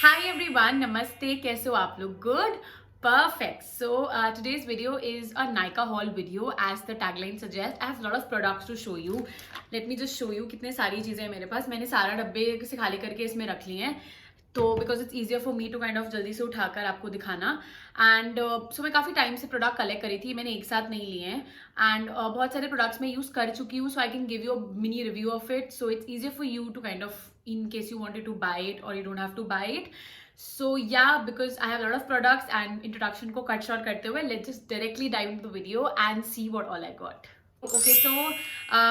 Hi everyone, namaste. कैसे हो आप लोग? Good, perfect. So today's video is a Nykaa haul video, as the tagline suggests. I have a lot of products to show you. Let me just show you कितने सारी चीजें हैं मेरे पास. मैंने सारा डब्बे से खाली करके इसमें रख लिए हैं. तो because it's easier for me to kind of जल्दी से उठाकर आपको दिखाना. एंड सो मैं काफ़ी टाइम से प्रोडक्ट कलेक्ट करी थी, मैंने एक साथ नहीं लिए हैं. एंड बहुत सारे प्रोडक्ट्स मैं यूज़ कर चुकी हूँ, so I can give you a mini review of it. So it's easier for you to kind of, in case you wanted to buy it or you don't have to buy it. So yeah, because I have a lot of products and introduction को cut short करते हुए, let's just directly dive into the video and see what all I got. Okay, so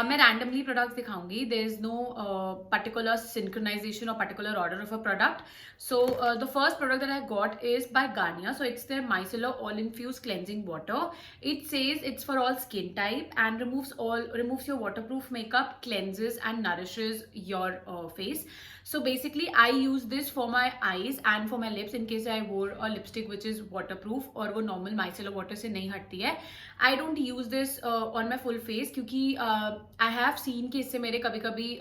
मैं randomly products दिखाऊंगी. There is no particular synchronization or particular order of a product. So the first product that I got is by Garnier. So it's their Micellar All Infused Cleansing Water. It says it's for all skin type and removes your waterproof makeup, cleanses and nourishes your face. So basically I use this for my eyes and for my lips in case I wore a lipstick which is waterproof और वो normal micellar water से नहीं हटती है. I don't use this on my full face क्योंकि I have seen कि इससे मेरे कभी कभी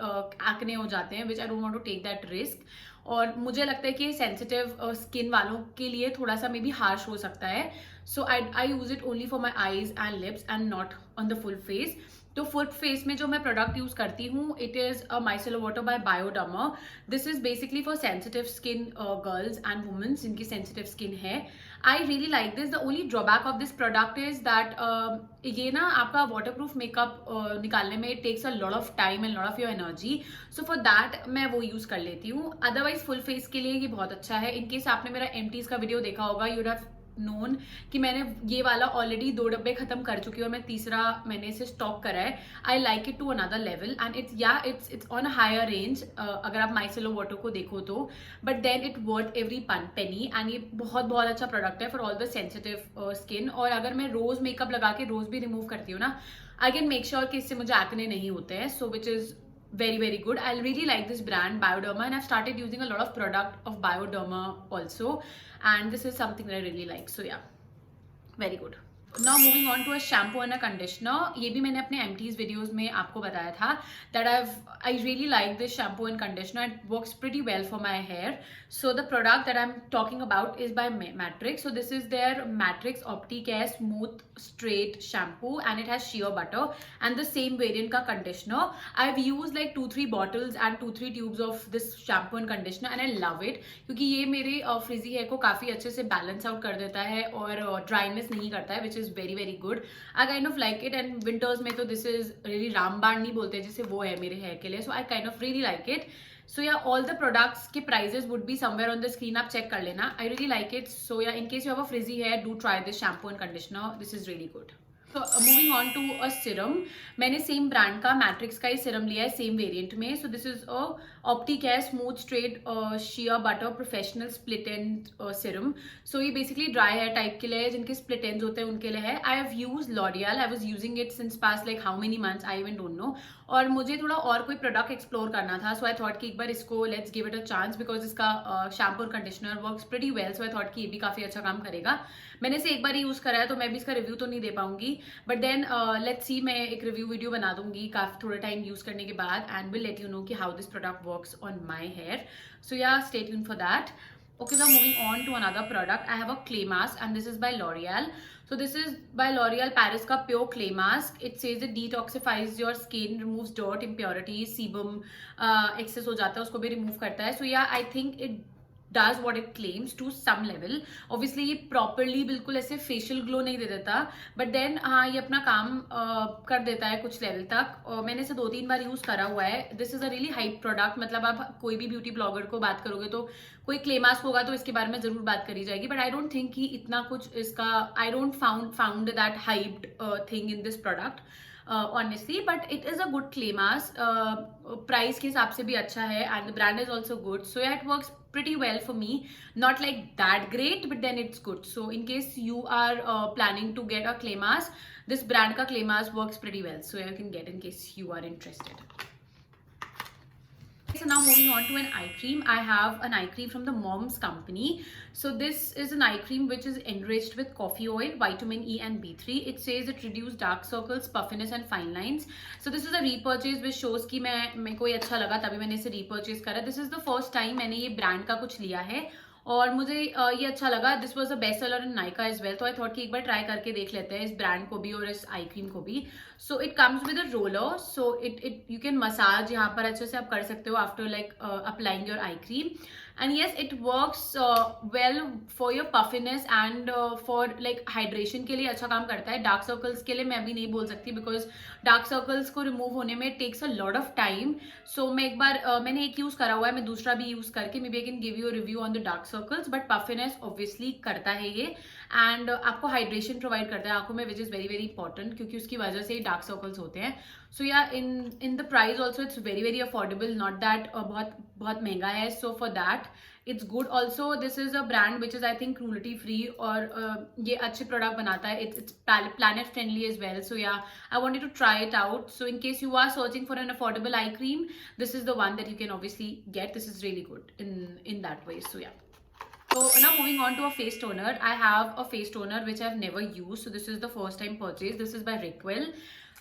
acne हो जाते हैं, which I don't want to take that risk. और मुझे लगता है कि सेंसिटिव स्किन वालों के लिए थोड़ा सा मे बी हार्श हो सकता है. So I use it only for my eyes and lips and not on the full face. तो फुल फेस में जो मैं प्रोडक्ट यूज करती हूँ, it is a micellar water by Bioderma. This is basically for sensitive skin girls and womens जिनकी sensitive skin है. I really like this. The only drawback of this product is that ये ना आपका waterproof makeup निकालने में it takes a lot of time and lot of your energy. So for that मैं वो use कर लेती हूँ. अदरवाइज फुल फेस के लिए ये बहुत अच्छा है. इन केस आपने मेरा एमटीज का वीडियो देखा होगा, यू हैव नोन कि मैंने ये वाला ऑलरेडी 2 डब्बे खत्म कर चुकी हूँ और मैं तीसरा मैंने इसे स्टॉक करा है. I like it to another level and it's on a higher range अगर आप माइसेलर वाटर को देखो तो. But then it worth every penny and ये बहुत बहुत अच्छा प्रोडक्ट है for all the sensitive skin. और अगर मैं रोज मेकअप लगा के रोज भी रिमूव करती हूँ ना, आई कैन मेक श्योर कि इससे मुझे एक्ने नहीं होते हैं. So which is very good. I really like this brand Bioderma and I've started using a lot of product of Bioderma also, and this is something that I really like. So yeah, very good. Now moving on to a shampoo and a conditioner. ये भी मैंने अपने empties videos में आपको बताया था that I really like this shampoo and conditioner. It works pretty well for my hair. So the product that I'm talking about is by Matrix. So this is their Matrix Opticare Smooth Straight Shampoo and it has shea butter and the same variant का conditioner. I've used like 2-3 bottles and 2-3 tubes of this shampoo and conditioner and I love it क्योंकि ये मेरे frizzy hair को काफ़ी अच्छे से balance out कर देता है और dryness नहीं करता है, which is very good. I kind of like it and winters में तो this is really रामबाण नहीं बोलते जिसे, वो है मेरे hair के लिए. So I kind of really like it. So yeah, all the products के prices would be somewhere on the screen, आप check कर लेना. I really like it. So yeah, in case you have a frizzy hair, do try this shampoo and conditioner. This is really good. So moving on to a serum. मैंने same brand का matrix का ही सिरम लिया है same variant में. So this is a Opticare smooth straight shea butter professional split end serum. So ये basically dry hair type के लिए, जिनके स्प्लिट एंड्स होते हैं उनके लिए है. I have use L'Oréal. I was using it since past like how many months, I even don't know. और मुझे थोड़ा और कोई प्रोडक्ट एक्सप्लोर करना था. सो आई थॉट कि एक बार इसको let's give it a chance because इसका शैम्पू और conditioner works pretty well. So I thought कि ये भी काफ़ी अच्छा काम करेगा. मैंने इसे एक बार ही यूज़ करा है तो मैं भी इसका रिव्यू तो नहीं दे पाऊंगी. बट देन लेट्स सी, मैं एक रिव्यू वीडियो बना दूंगी काफ़ी थोड़ा टाइम यूज़ करने के बाद and will let you know कि how this product works on my hair. So yeah stay tuned for that. Okay, so moving on to another product, I have a clay mask and this is by L'Oreal. So this is by L'Oreal Paris का pure clay mask. It says it detoxifies your skin, removes dirt, impurities, sebum excess हो जाता है उसको भी remove करता है. So yeah, I think it does what it claims to some level. Obviously ये properly बिल्कुल ऐसे facial glow नहीं दे देता, but then हाँ ये अपना काम कर देता है कुछ level तक. मैंने इसे 2-3 बार यूज़ करा हुआ है. This is a really hype product. मतलब आप कोई भी ब्यूटी ब्लॉगर को बात करोगे तो कोई क्ले मास्क होगा तो इसके बारे में जरूर बात करी जाएगी. बट आई डोंट थिंक कि इतना कुछ इसका, I don't found that hyped thing in this product honestly. But it is a good clay mask. Price के हिसाब से भी अच्छा है and the brand is also good. So it works pretty well for me. Not like that great, but then it's good. So in case you are planning to get a clay mask, this brand ka clay mask works pretty well. So you can get in case you are interested. So now moving on to an eye cream. I have an eye cream from the Moms company. So this is an eye cream which is enriched with coffee oil, vitamin E and B3. It says it reduces dark circles, puffiness and fine lines. So this is a repurchase which shows कि मेरे को ये अच्छा लगा तभी मैंने इसे repurchase करा. This is the first time मैंने ये brand का कुछ लिया है और मुझे ये अच्छा लगा. This was a best seller in Nykaa as well, तो आई थॉट कि एक बार ट्राई करके देख लेते हैं इस ब्रांड को भी और इस आई क्रीम को भी. So it comes with a roller, so it you can massage यहाँ पर अच्छे से आप कर सकते हो after like applying your eye cream. And yes it works well for your puffiness and for like hydration के लिए अच्छा काम करता है. डार्क सर्कल्स के लिए मैं अभी नहीं बोल सकती बिकॉज डार्क सर्कल्स को रिमूव होने में takes a lot of time. So मैं एक बार मैंने एक यूज करा हुआ है, मैं दूसरा भी यूज करके maybe I can give you a review on the dark circles. But puffiness obviously करता है ये एंड आपको हाइड्रेशन प्रोवाइड करता है आंखों में, which is very very important क्योंकि उसकी वजह से डार्क सर्कल्स होते हैं. So yeah in the price also it's very very affordable, not that बहुत बहुत महंगा है. So for that it's good. Also this is a brand which is I think cruelty free और ये अच्छे प्रोडक्ट बनाता है. It's planet friendly as well. So yeah I wanted to try it out. So in case you are searching for an affordable eye cream, this is the one that you can obviously get. This is really good in that way. So yeah. So now moving on to a face toner. I have a face toner which I've never used. So this is the first time purchase. This is by Rickwell.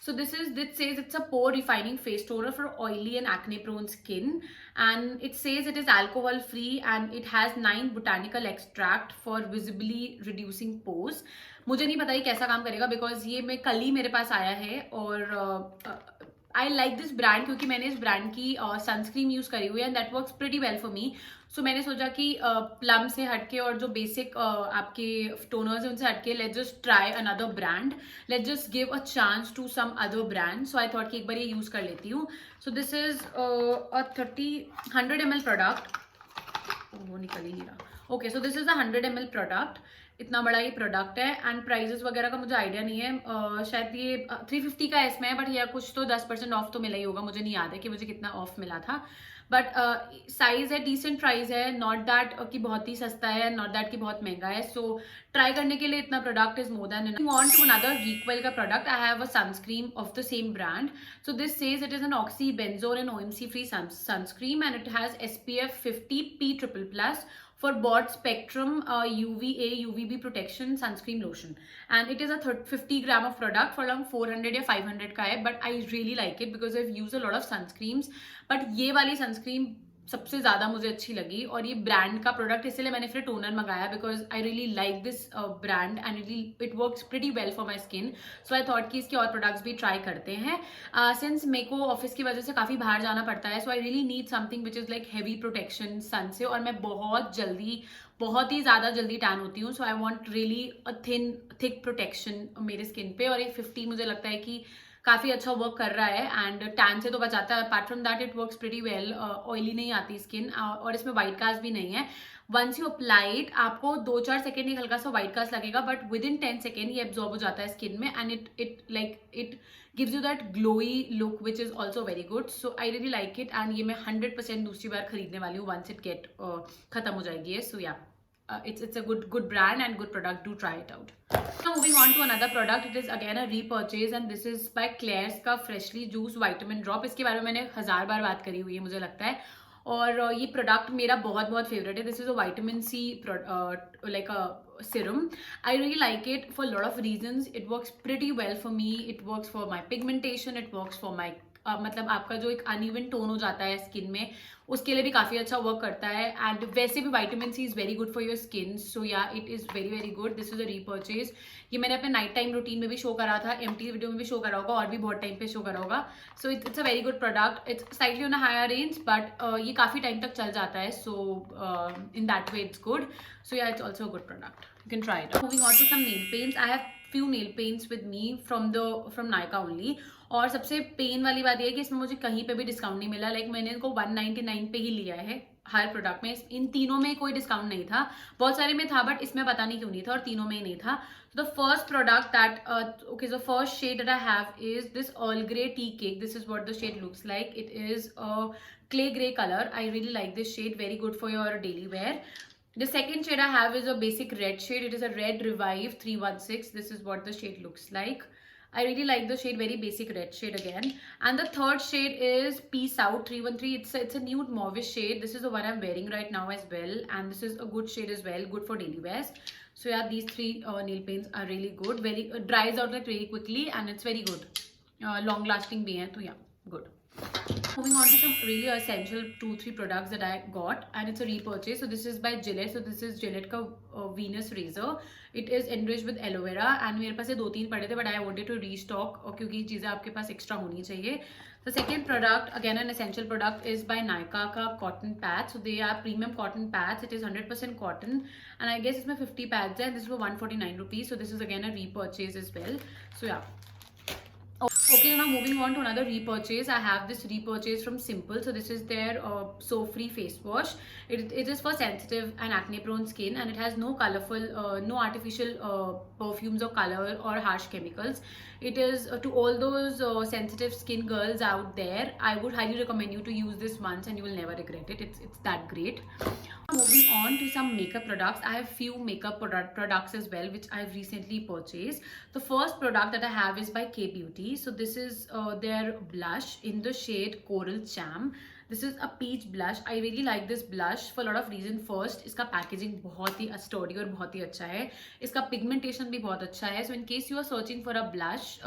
So this says it's a pore refining face toner for oily and acne prone skin, and it says it is alcohol free and it has 9 botanical extract for visibly reducing pores. मुझे नहीं पता ये कैसा काम करेगा because ये मैं कल ही मेरे पास आया है और आई लाइक दिस ब्रांड क्योंकि मैंने इस ब्रांड की सनस्क्रीन यूज करी हुई है and that works pretty well for me. So मैंने सोचा कि प्लम से हटके और जो बेसिक आपके टोनर्स हैं उनसे हटके let's just try another brand, let's just give a chance to some other brand. So I thought कि एक बार ये यूज कर लेती हूँ. So this is a 100 ml product. वो निकल ही नहीं रहा. Okay, so this is a 100 ml product. इतना बड़ा ये प्रोडक्ट है एंड प्राइजेस वगैरह का मुझे आइडिया नहीं है. शायद ये 350 का इसमें है बट ये कुछ तो 10% ऑफ तो मिला ही होगा. मुझे नहीं याद है कि मुझे कितना ऑफ मिला था. बट साइज है, डिसेंट प्राइस है, नॉट दैट कि बहुत ही सस्ता है, नॉट दैट कि बहुत महंगा है. सो ट्राई करने के लिए इतना product is more than enough. On to another Reequil का प्रोडक्ट. I have a sunscreen of the same brand. So this says it is an oxybenzone and OMC free sunscreen and it has SPF 50 P++ for broad spectrum UVA UVB protection sunscreen lotion, and it is a 50 gram of product for around 400 या 500 का है. but I really like it because I've used a lot of sunscreens, but ये वाली sunscreen सबसे ज़्यादा मुझे अच्छी लगी और ये ब्रांड का प्रोडक्ट इसलिए मैंने फिर टोनर मंगाया because I really like this brand and it works pretty well for my skin. So I thought कि इसके और प्रोडक्ट्स भी ट्राई करते हैं. सिंस मेरे को ऑफिस की वजह से काफ़ी बाहर जाना पड़ता है, so I really need something which is like heavy protection sun से, और मैं बहुत ही ज़्यादा जल्दी टैन होती हूँ. So I want really a thick protection मेरे स्किन पे, और ये 50 मुझे लगता है कि काफ़ी अच्छा वर्क कर रहा है एंड टैन से तो बचाता है. Apart from that it works pretty well. Oily नहीं आती स्किन और इसमें वाइट कास्ट भी नहीं है. वंस यू अप्लाइड आपको 2-4 सेकेंड ही हल्का सा व्हाइट कास्ट लगेगा बट विद इन 10 सेकेंड ये एब्जॉर्ब हो जाता है स्किन में and it gives you that glowy look which is also very good. So I really like it and ये मैं 100% दूसरी बार खरीदने वाली हूँ वंस इट गेट खत्म हो जाएगी. सो या it's a good brand and good product. Do try it out. Now moving on to another product. It is again a repurchase and this is by Claire's का freshly juiced vitamin drop. इसके बारे में मैंने 1000 बार बात करी हुई है मुझे लगता है, और ये प्रोडक्ट मेरा बहुत फेवरेट है. This is a vitamin C like a serum. I really like it for a lot of reasons. It works pretty well for me. It works for my pigmentation. It works for my मतलब आपका जो एक uneven tone हो जाता है skin में उसके लिए भी काफ़ी अच्छा वर्क करता है. एंड वैसे भी vitamin C is very good for your skin. So yeah it is very good. This is a repurchase. ये मैंने अपने नाइट टाइम रूटीन में भी शो करा था, एमटी वीडियो में भी शो करा होगा और भी बहुत टाइम पे शो करा होगा. So it's a very good product. It's slightly on a higher range but ये काफ़ी टाइम तक चल जाता है. So in that way it's good. So yeah it's also good product. You can try it. Moving on to some nail paints. I have few nail paints with me from Nykaa only. और सबसे pen वाली बात ये है कि इसमें मुझे कहीं पे भी डिस्काउंट नहीं मिला. लाइक मैंने इनको 199 पे ही लिया है हर प्रोडक्ट में. इन तीनों में कोई डिस्काउंट नहीं था. बहुत सारे में था बट इसमें पता नहीं क्यों नहीं था और तीनों में ही नहीं था. So the first product the first shade that I have is this Earl Grey Tea Cake. This is what the shade looks like. It is a clay grey color. I really like this shade. Very good for your daily wear. The second shade I have is a basic red shade. It is a Red Revive 316. This is what the shade looks like. I really like the shade, very basic red shade again. And the third shade is Peace Out 313. It's a nude mauve shade. This is the one I'm wearing right now as well, and this is a good shade as well, good for daily wears. So yeah, these three nail paints are really good. Very dries out like really quickly, and it's very good. Long lasting bhi hai, so yeah, good. Moving on to some really essential 2-3 products that I got, and it's a repurchase. So this is by Gillette. So this is Gillette का Venus razor. It is enriched with aloe vera, and मेरे पास ये 2-3 पड़े थे, but I wanted to restock क्योंकि ये चीज़ें आपके पास extra होनी चाहिए. The second product, again an essential product, is by Nykaa का cotton pads. So they are premium cotton pads. It is 100% cotton, and I guess इसमें 50 pads है. This is for 149 rupees. So this is again a repurchase as well. So yeah. Okay, so now moving on to another repurchase. I have this repurchase from Simple. So this is their soap free face wash. It is for sensitive and acne prone skin, and it has no colorful, no artificial perfumes or color or harsh chemicals. It is to all those sensitive skin girls out there. I would highly recommend you to use this once, and you will never regret it. It's that great. Moving on to some makeup products. I have few makeup products as well, which I've recently purchased. The first product that I have is by K Beauty. So this is their blush in the shade Coral Jam. This is a peach blush. I really like this blush for a lot of reasons. First, इसका packaging बहुत ही sturdy और बहुत ही अच्छा है. इसका pigmentation भी बहुत अच्छा है. So in case you are searching for a blush,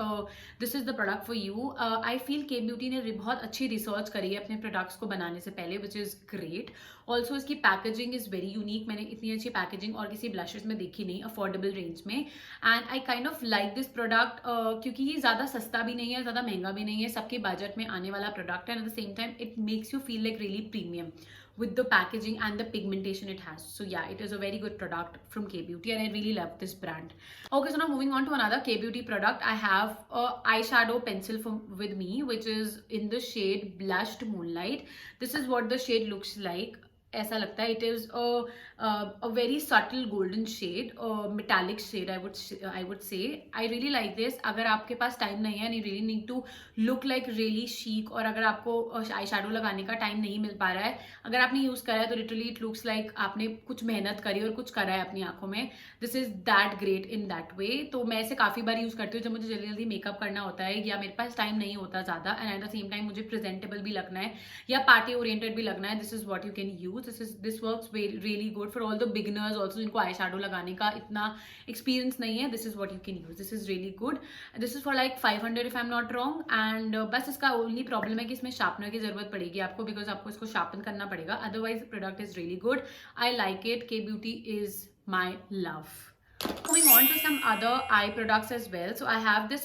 this is the product for you. I feel K Beauty ने बहुत अच्छी research करी है अपने products को बनाने से पहले, which is great. Also इसकी packaging is very unique. मैंने इतनी अच्छी packaging और किसी blushes में देखी नहीं affordable range में. And I kind of like this product क्योंकि ये ज़्यादा सस्ता भी नहीं है, ज़्यादा महंगा भी नहीं है, सबके budget में आने वाला product है. And at the same time, it makes you feel like really premium with the packaging and the pigmentation it has. So yeah, it is a very good product from K Beauty, and I really love this brand. Okay, so now moving on to another K Beauty product. I have a eyeshadow pencil with me, which is in the shade Blushed Moonlight. This is what the shade looks like. ऐसा लगता है. It is a very subtle golden shade, metallic shade, I would say. I really like this. अगर आपके पास time नहीं है, and you really need to look like really chic, और अगर आपको आई शैडो लगाने का टाइम नहीं मिल पा रहा है, अगर आपने यूज करा है तो लिटरली इट लुक्स लाइक आपने कुछ मेहनत करी और कुछ करा है अपनी आंखों में. This is that great in that वे. तो मैं इसे काफी बार यूज करती हूँ जब मुझे जल्दी जल्दी मेकअप करना होता है, या मेरे पास टाइम नहीं होता ज्यादा, and at the same time मुझे प्रेजेंटेबल भी लगना है या पार्टी ओरिएंटेड भी लगना है. This is what you can use. This works really good for all the beginners also जिनको आई शैडो लगाने का इतना एक्सपीरियंस नहीं है. This is what you can use. This is really good. This is for like 500 if I'm not wrong. And बस इसका only problem है कि इसमें शार्पनर की जरूरत पड़ेगी आपको, बिकॉज आपको इसको शार्पन करना पड़ेगा. Otherwise the product is really good. I like it. K Beauty is my love. Moving on to some other eye products as well. So I have this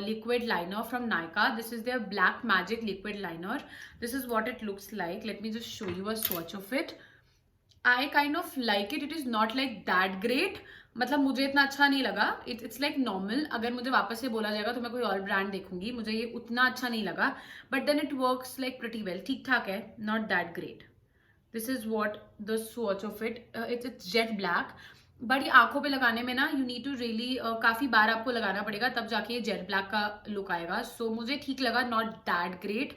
liquid liner from Nykaa. This is their Black Magic liquid liner. This is what it looks like. Let me just show you a swatch of it. I kind of like it. It is not like that great. मतलब मुझे इतना अच्छा नहीं लगा. It's like normal. अगर मुझे वापस से बोला जाएगा तो मैं कोई और ब्रांड देखूंगी. मुझे ये उतना अच्छा नहीं लगा. But then it works like pretty well. ठीक ठाक है. Not that great. This is what the swatch of it. It's jet black. But ये आंखों पे लगाने में ना, यू नीड टू रियली काफ़ी बार आपको लगाना पड़ेगा, तब जाके ये जेट ब्लैक का लुक आएगा. सो मुझे ठीक लगा. Not that great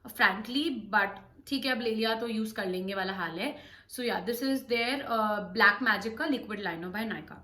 frankly, but ठीक है, अब ले लिया तो यूज कर लेंगे वाला हाल है. So yeah, this is their black magic का liquid liner by Nykaa.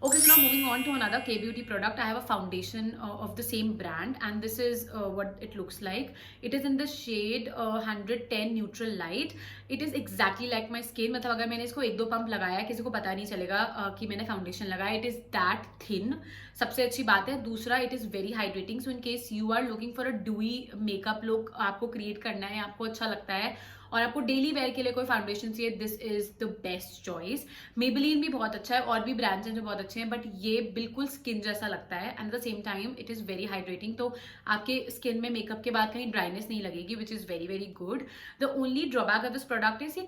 Okay, so now moving on to another K Beauty product. I have a foundation of the same brand, and this is what it looks like. It is in the shade 110 Neutral Light. It is exactly like my skin. मतलब अगर मैंने इसको 1-2 pump लगाया, किसी को पता नहीं चलेगा कि मैंने फाउंडेशन लगाया. It is that thin. सबसे अच्छी बात है. दूसरा, it is very hydrating. So in case you are looking for a dewy makeup look, आपको create करना है, आपको अच्छा लगता है और आपको डेली वेयर के लिए कोई फाउंडेशन चाहिए, this is the best choice. Maybelline भी बहुत अच्छा है, और भी ब्रांड्स हैं जो बहुत अच्छे हैं, बट ये बिल्कुल स्किन जैसा लगता है, and at the same time it is very hydrating. तो आपके स्किन में मेकअप के बाद कहीं ड्राइनेस नहीं लगेगी, which is very very good. The only drawback of this product is ये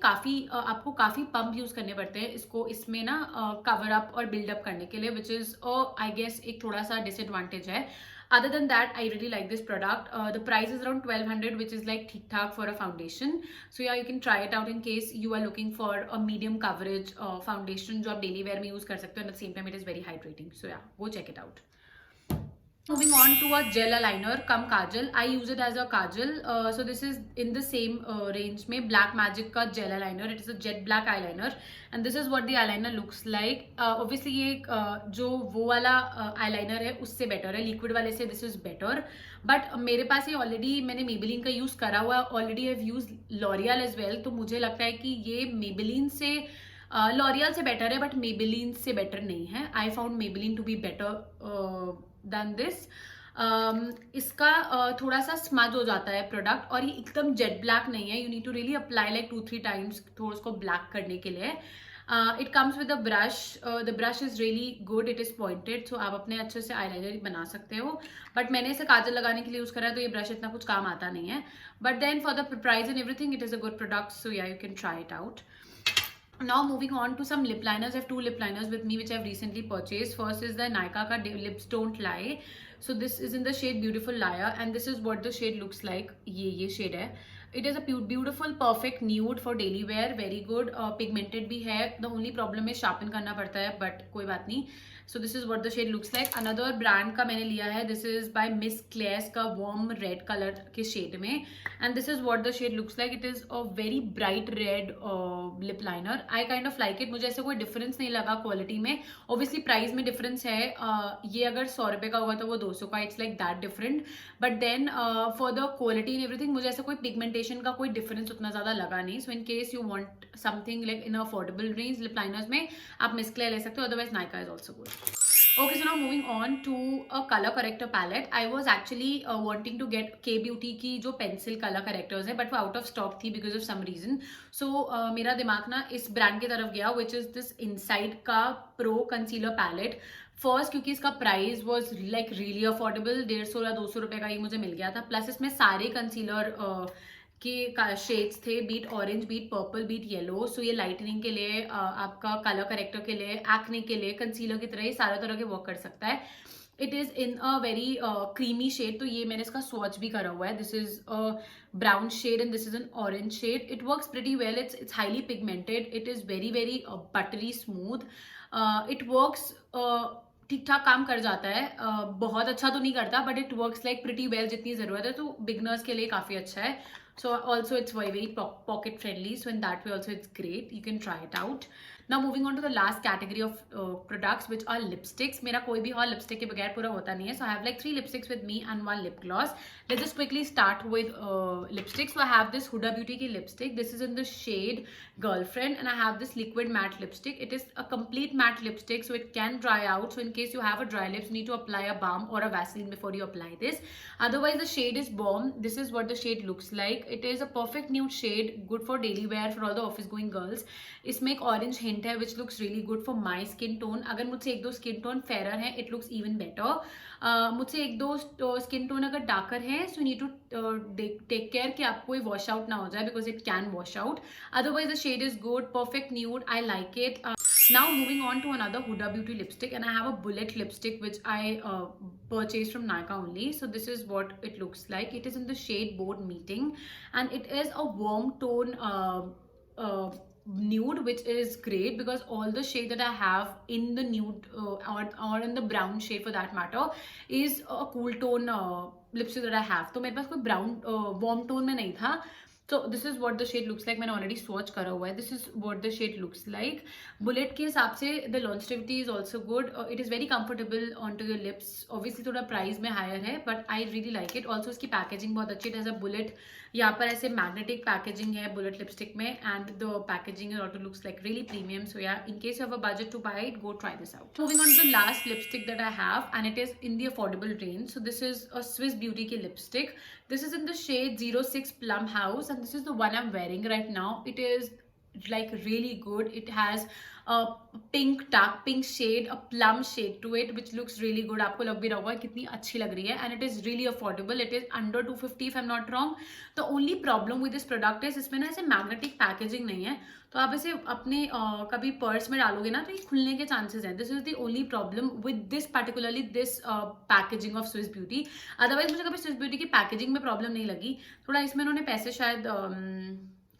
आपको काफ़ी पंप यूज़ करने पड़ते हैं इसको, इसमें ना कवर अप और बिल्डअप करने के लिए, विच इज़ आई गेस एक थोड़ा सा डिसएडवांटेज है. Other than that, I really like this product. The price is around 1200, which is like ठीक ठाक for a foundation. So yeah, you can try it out in case you are looking for a medium coverage foundation जो आप daily wear में use कर सकते हो. At the same time, it is very hydrating. So yeah, go check it out. Moving on to a gel eyeliner, come kajal. I use it as a kajal. So this is in the same range में Black Magic का gel eyeliner. It is a jet black eyeliner, and this is what the eyeliner looks like. Obviously ये जो वो वाला eyeliner है उससे better है, liquid वाले से this is better. But मेरे पास ये already मैंने Maybelline का use करा हुआ है. Already I've used L'Oreal as well. तो मुझे लगता है कि ये Maybelline से लॉरियल से बेटर है बट मेबेलिन से बेटर नहीं है. I found Maybelline to be better than this. इसका थोड़ा सा स्मज हो जाता है प्रोडक्ट और ये एकदम जेट ब्लैक नहीं है. You need to really apply like 2-3 times थोड़ा उसको ब्लैक करने के लिए. It comes with a brush. The brush is really good. It is pointed so आप अपने अच्छे से आईलाइनर बना सकते हो. बट मैंने इसे काजल लगाने के लिए यूज करा है तो ये ब्रश इतना कुछ काम आता नहीं है. But then for the price and everything it is a good product. So yeah you can try it out. Now moving on to some lip liners. I have 2 lip liners with me which I have recently purchased. First is the Nykaa ka Lips Don't Lie. So this is in the shade Beautiful Liar and this is what the shade looks like. ये shade है. It is a beautiful perfect nude for daily wear. Very good. Pigmented भी है. The only problem is sharpen करना पड़ता है but कोई बात नहीं. So this is what the shade looks like. Another brand का मैंने लिया है. This is by Miss Claire's का warm red color के shade में. And this is what the shade looks like. It is a very bright red lip liner. I kind of like it. मुझे ऐसे कोई difference नहीं लगा quality में. Obviously price में difference है. ये अगर 100 रुपए का होगा तो वो 200 का. It's like that different. But then for the quality and everything मुझे ऐसे कोई pigmentation का कोई difference उतना ज़्यादा लगा नहीं. So in case you want something like in a affordable range lip liners में आप Miss Claire ले सकते हो. Otherwise Nykaa is also good. Okay, so now moving on to a color corrector palette. I was actually wanting to get K Beauty की जो pencil color correctors है, but वो out of stock थी because of some reason. So मेरा दिमाग ना इस brand की तरफ गया, which is this Inside का Pro Concealer Palette. फर्स्ट क्योंकि इसका price was like really affordable. 150 या 200 रुपए का ही मुझे मिल गया था. प्लस इसमें सारे कंसीलर के शेड्स थे, beet orange, beet purple, beet yellow. So ये लाइटनिंग के लिए, आपका कलर करेक्टर के लिए, एक्ने के लिए, कंसीलर की तरह ये सारे तरह के वर्क कर सकता है. It is in a very creamy shade. तो ये मैंने इसका स्वॉच भी करा हुआ है. This is a brown shade and this is an orange shade. It works pretty well. It's highly pigmented. It is very very buttery smooth. It works ठीक ठाक काम कर जाता है. बहुत अच्छा तो नहीं करता but it works like pretty well जितनी ज़रूरत है. तो बिगनर्स के लिए काफ़ी अच्छा है. So also it's very pocket friendly. So in that way also it's great. You can try it out. Now moving on to the last category of products which are lipsticks. मेरा कोई भी और lipstick के बगैर पूरा होता नहीं है. So I have like 3 lipsticks with me and 1 lip gloss. Let's just quickly start with lipsticks. So I have this Huda Beauty की lipstick. This is in the shade Girlfriend and I have this liquid matte lipstick. It is a complete matte lipstick so it can dry out. So in case you have a dry lips, you need to apply a balm or a Vaseline before you apply this. Otherwise the shade is bomb. This is what the shade looks like. It is a perfect nude shade, good for daily wear for all the office going girls. इसमें एक orange hint है which looks really good for my skin tone. अगर मुझसे 1-2 skin tone fairer है, it looks even better. मुझसे 1-2 skin tone अगर darker है, so you need to take care कि आपको ये wash out ना हो जाए because it can wash out. Otherwise the shade is good, perfect nude. I like it. Now moving on to another Huda Beauty lipstick and I have a bullet lipstick which I purchased from Nykaa only. So this is what it looks like. It is in the shade Bold Meeting and it is a warm tone nude which is great because all the shade that I have in the nude or in the brown shade for that matter is a cool tone lipstick that I have. तो मेरे पास कोई brown warm tone में नहीं था. So this is what the shade looks like. मैंने already swatch करा हुआ है. This is what the shade looks like. Bullet के हिसाब से the longevity is also good. It is very comfortable onto your lips. Obviously थोड़ा price में higher है but I really like it. Also इसकी packaging बहुत अच्छी. It has a bullet. यहाँ पर ऐसे magnetic packaging है bullet lipstick में and the packaging also looks like really premium. So yeah, in case you have a budget to buy it, go try this out. Moving on to the last lipstick that I have and it is in the affordable range. So this is a Swiss Beauty की lipstick. This is in the shade 06 Plum House and this is the one I'm wearing right now. It is like really good. It has a pink, dark pink shade, a plum shade to it which looks really good. आपको लग भी रहा होगा कितनी अच्छी लग रही है and it is really affordable. It is under 250 if I'm not wrong. The only problem with this product is इसमें ना ऐसे magnetic packaging नहीं है. तो आप इसे अपने कभी पर्स में डालोगे ना तो ये खुलने के चांसेस हैं. This is the only problem with this particularly this packaging of Swiss beauty. Otherwise मुझे कभी स्विस ब्यूटी की पैकेजिंग में प्रॉब्लम नहीं लगी. थोड़ा इसमें उन्होंने पैसे शायद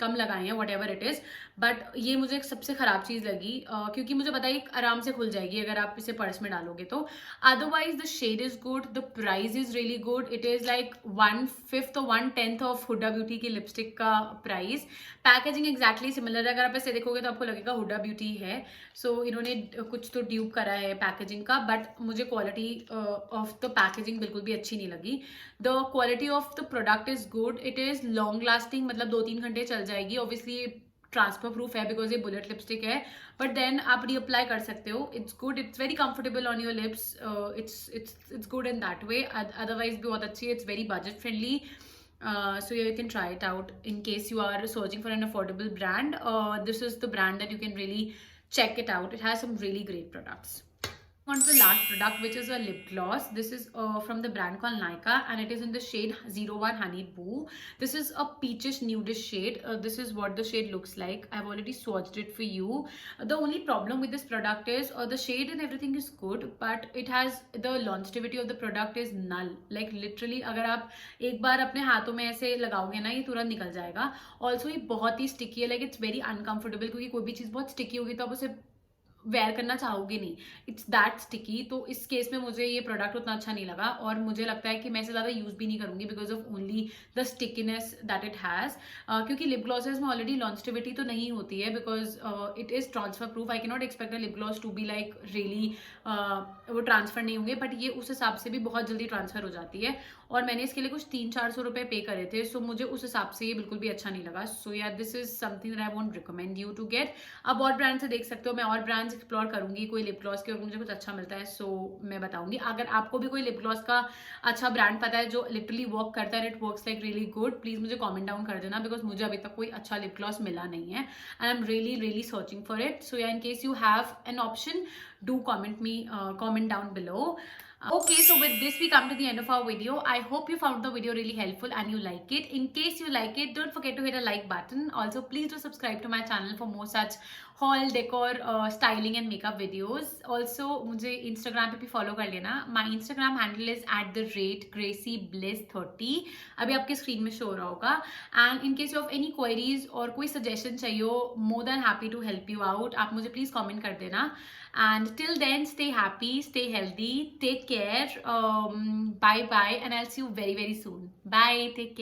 कम लगाए हैं what ever it is but ये मुझे सबसे ख़राब चीज़ लगी, क्योंकि मुझे पता है आराम से खुल जाएगी अगर आप इसे पर्स में डालोगे तो. Otherwise the shade is good, the price is really good. It is like 1/5 और 1/10 ऑफ हुडा ब्यूटी की लिपस्टिक का प्राइस. पैकेजिंग एग्जैक्टली सिमिलर है, अगर आप ऐसे देखोगे तो आपको लगेगा हुडा ब्यूटी है. सो इन्होंने कुछ तो ड्यूप करा है पैकेजिंग का, बट मुझे क्वालिटी ऑफ द पैकेजिंग बिल्कुल भी अच्छी नहीं लगी. The quality of the product is good, it is long lasting, मतलब 2-3 घंटे चल जाएगी. ऑब्वियसली ट्रांसफर प्रूफ है बिकॉज ये बुलेट लिपस्टिक है, बट देन आप रीअप्लाई कर सकते हो. It's good, it's very comfortable on your lips. It's good in that way. Otherwise भी बहुत अच्छी है. It's very budget friendly. So yeah, you can try it out in case you are searching for an affordable brand. This is the brand that you can really check it out. It has some really great products. On to the last product, which is a lip gloss. This is from the brand called Nykaa, and it is in the shade 01 Honey Boo. This is a peachish nudish shade. This is what the shade looks like. I've already swatched it for you. The only problem with this product is the shade and everything is good, but it has the longevity of the product is null. Like literally अगर आप एक बार अपने हाथों में ऐसे लगाओगे ना, ये तुरंत निकल जाएगा. Also ये बहुत ही sticky है, like it's very uncomfortable, क्योंकि कोई भी चीज़ बहुत sticky होगी तो आप उसे वेयर करना चाहोगे नहीं. It's that sticky. तो इस केस में मुझे ये प्रोडक्ट उतना अच्छा नहीं लगा, और मुझे लगता है कि मैं इसे ज़्यादा यूज़ भी नहीं करूँगी because of only the stickiness that it has. क्योंकि लिप ग्लॉसेस में ऑलरेडी लॉन्जिविटी तो नहीं होती है because it is transfer proof. I can not expect a lip gloss to be like really वो ट्रांसफर नहीं होंगे, बट ये उस हिसाब से भी बहुत जल्दी ट्रांसफर हो जाती है. और मैंने इसके लिए कुछ 300-400 रुपये पे करे थे, सो मुझे उस हिसाब से ये बिल्कुल भी अच्छा नहीं लगा. So yeah this is something that I won't recommend you to get. आप और ब्रांड से देख सकते हो, मैं और ब्रांड्स एक्सप्लोर करूंगी कोई लिप ग्लॉस के, और मुझे कुछ अच्छा मिलता है सो मैं बताऊंगी. अगर आपको भी कोई लिप ग्लॉस का अच्छा ब्रांड पता है जो लिटरली वर्क करता है, it works like really good, please मुझे कॉमेंट डाउन कर देना बिकॉज मुझे अभी तक कोई अच्छा लिप ग्लॉस मिला नहीं है, and I am really really searching for it. So yeah in case you have an option, do comment down below. Okay, so with this we come to the end of our video. I hope you found the video really helpful and you like it. In case you like it, don't forget to hit a like button. Also, please do subscribe to my channel for more such haul, decor, styling and makeup videos. Also, मुझे Instagram पे भी follow कर लेना. My Instagram handle is @GracieBliss30. अभी आपके screen में show हो रहा होगा. And in case you have any queries और कोई suggestion चाहिए हो, more than happy to help you out. आप मुझे please comment कर देना. And till then, stay happy, stay healthy, take care. Bye bye, and I'll see you very very soon. Bye, take care.